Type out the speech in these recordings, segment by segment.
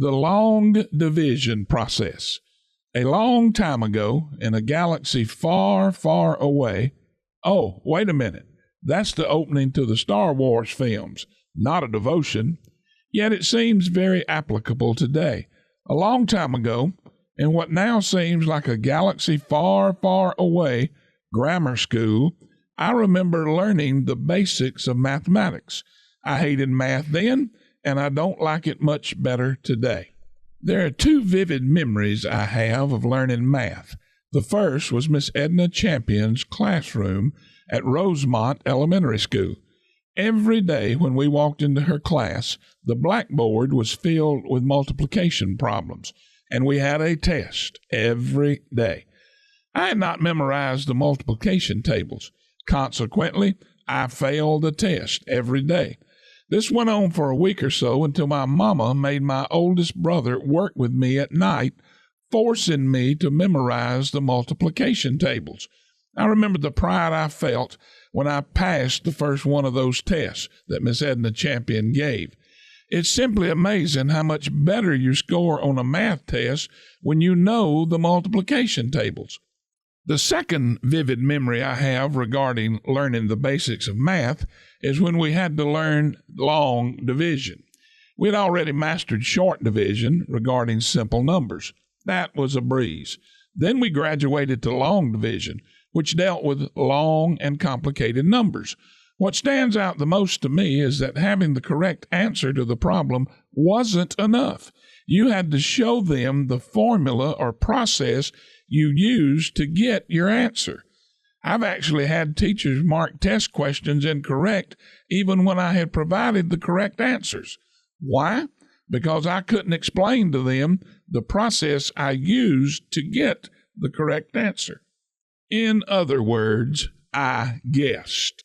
The long division process. A long time ago, in a galaxy far, far away. Oh, wait a minute. That's the opening to the Star Wars films, not a devotion. Yet it seems very applicable today. A long time ago, in what now seems like a galaxy far, far away, grammar school, I remember learning the basics of mathematics. I hated math then, and I don't like it much better today. There are two vivid memories I have of learning math. The first was Miss Edna Champion's classroom at Rosemont Elementary School. Every day when we walked into her class, the blackboard was filled with multiplication problems, and we had a test every day. I had not memorized the multiplication tables. Consequently, I failed the test every day. This went on for a week or so until my mama made my oldest brother work with me at night, forcing me to memorize the multiplication tables. I remember the pride I felt when I passed the first one of those tests that Miss Edna Champion gave. It's simply amazing how much better you score on a math test when you know the multiplication tables. The second vivid memory I have regarding learning the basics of math is when we had to learn long division. We had already mastered short division regarding simple numbers. That was a breeze. Then we graduated to long division, which dealt with long and complicated numbers. What stands out the most to me is that having the correct answer to the problem wasn't enough. You had to show them the formula or process you used to get your answer. I've actually had teachers mark test questions incorrect even when I had provided the correct answers. Why? Because I couldn't explain to them the process I used to get the correct answer. In other words, I guessed.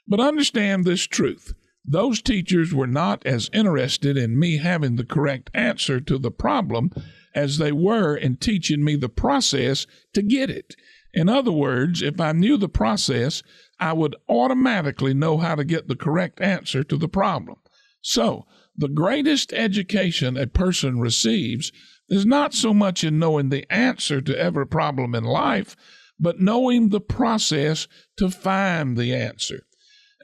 But understand this truth. Those teachers were not as interested in me having the correct answer to the problem as they were in teaching me the process to get it. In other words, if I knew the process, I would automatically know how to get the correct answer to the problem. So, the greatest education a person receives is not so much in knowing the answer to every problem in life, but knowing the process to find the answer.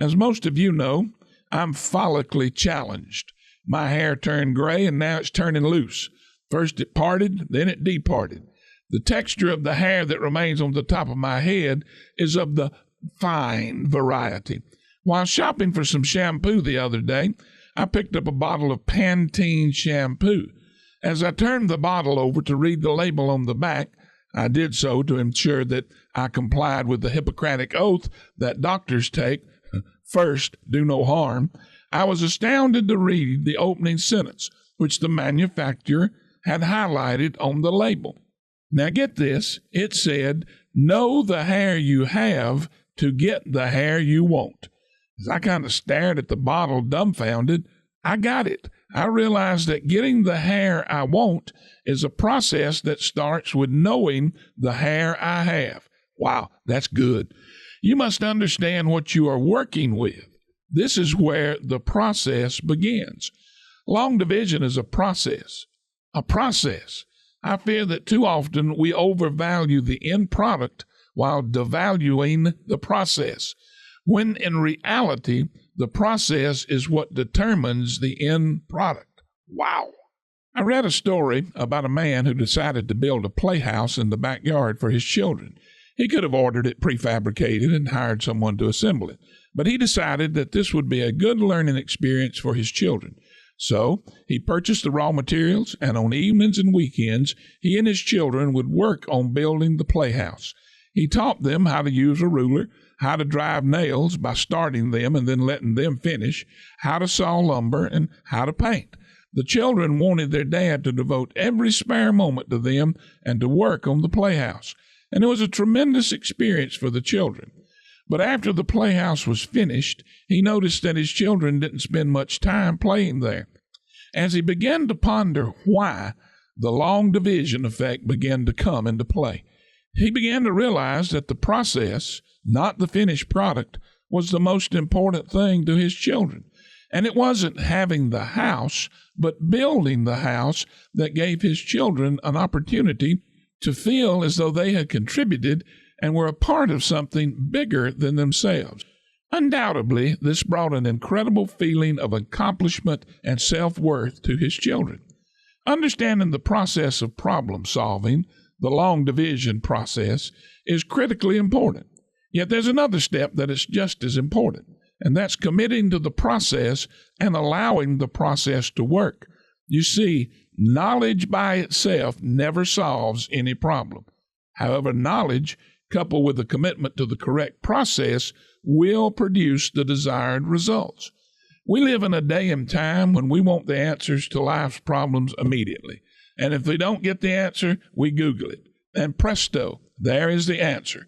As most of you know, I'm follically challenged. My hair turned gray and now it's turning loose. First it parted, then it departed. The texture of the hair that remains on the top of my head is of the fine variety. While shopping for some shampoo the other day, I picked up a bottle of Pantene shampoo. As I turned the bottle over to read the label on the back, I did so to ensure that I complied with the Hippocratic oath that doctors take, first, do no harm. I was astounded to read the opening sentence, which the manufacturer had highlighted on the label. Now get this, it said, know the hair you have to get the hair you want. As I kind of stared at the bottle dumbfounded, I got it. I realized that getting the hair I want is a process that starts with knowing the hair I have. Wow, that's good. You must understand what you are working with. This is where the process begins. Long division is a process. A process. I fear that too often we overvalue the end product while devaluing the process, when in reality, the process is what determines the end product. Wow. I read a story about a man who decided to build a playhouse in the backyard for his children. He could have ordered it prefabricated and hired someone to assemble it, but he decided that this would be a good learning experience for his children. So he purchased the raw materials, and on evenings and weekends, he and his children would work on building the playhouse. He taught them how to use a ruler, how to drive nails by starting them and then letting them finish, how to saw lumber, and how to paint. The children wanted their dad to devote every spare moment to them and to work on the playhouse. And it was a tremendous experience for the children. But after the playhouse was finished, he noticed that his children didn't spend much time playing there. As he began to ponder why, the long division effect began to come into play. He began to realize that the process, not the finished product, was the most important thing to his children. And it wasn't having the house, but building the house that gave his children an opportunity to feel as though they had contributed and were a part of something bigger than themselves. Undoubtedly, this brought an incredible feeling of accomplishment and self-worth to his children. Understanding the process of problem solving, the long division process, is critically important. Yet there's another step that is just as important, and that's committing to the process and allowing the process to work. You see, knowledge by itself never solves any problem. However, knowledge, coupled with a commitment to the correct process, will produce the desired results. We live in a day and time when we want the answers to life's problems immediately. And if we don't get the answer, we Google it. And presto, there is the answer.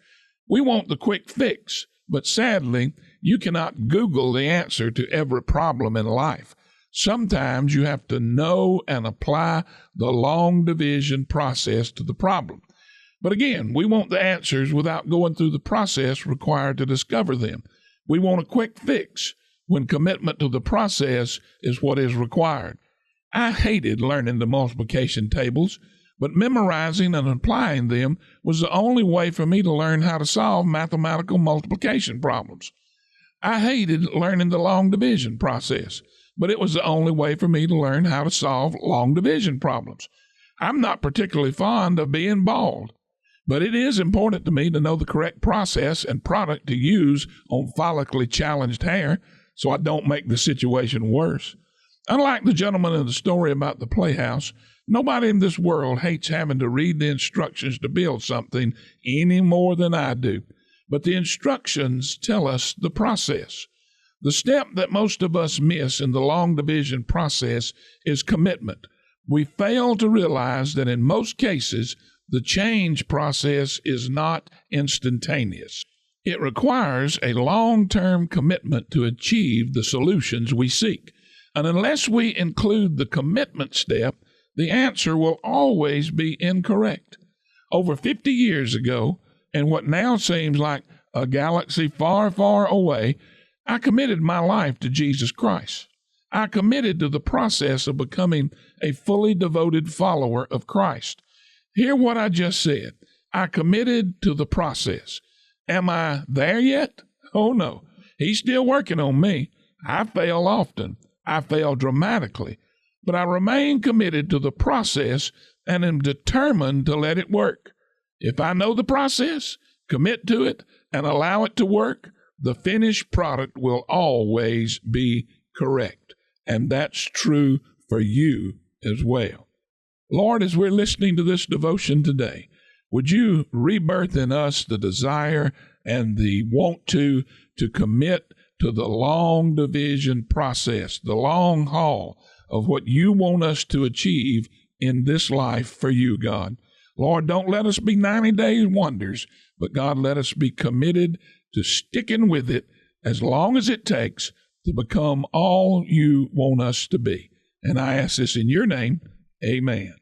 We want the quick fix, but sadly, you cannot Google the answer to every problem in life. Sometimes you have to know and apply the long division process to the problem. But again, we want the answers without going through the process required to discover them. We want a quick fix when commitment to the process is what is required. I hated learning the multiplication tables, but memorizing and applying them was the only way for me to learn how to solve mathematical multiplication problems. I hated learning the long division process, but it was the only way for me to learn how to solve long division problems. I'm not particularly fond of being bald, but it is important to me to know the correct process and product to use on follically challenged hair so I don't make the situation worse. Unlike the gentleman in the story about the playhouse, nobody in this world hates having to read the instructions to build something any more than I do. But the instructions tell us the process. The step that most of us miss in the long division process is commitment. We fail to realize that in most cases, the change process is not instantaneous. It requires a long-term commitment to achieve the solutions we seek. And unless we include the commitment step, the answer will always be incorrect. Over 50 years ago, in what now seems like a galaxy far, far away, I committed my life to Jesus Christ. I committed to the process of becoming a fully devoted follower of Christ. Hear what I just said. I committed to the process. Am I there yet? Oh, no. He's still working on me. I fail often. I fail dramatically. But I remain committed to the process and am determined to let it work. If I know the process, commit to it, and allow it to work, the finished product will always be correct. And that's true for you as well. Lord, as we're listening to this devotion today, would you rebirth in us the desire and the want to commit to the long division process, the long haul of what you want us to achieve in this life for you, God. Lord, don't let us be 90-day wonders, but God, let us be committed to sticking with it as long as it takes to become all you want us to be. And I ask this in your name, amen.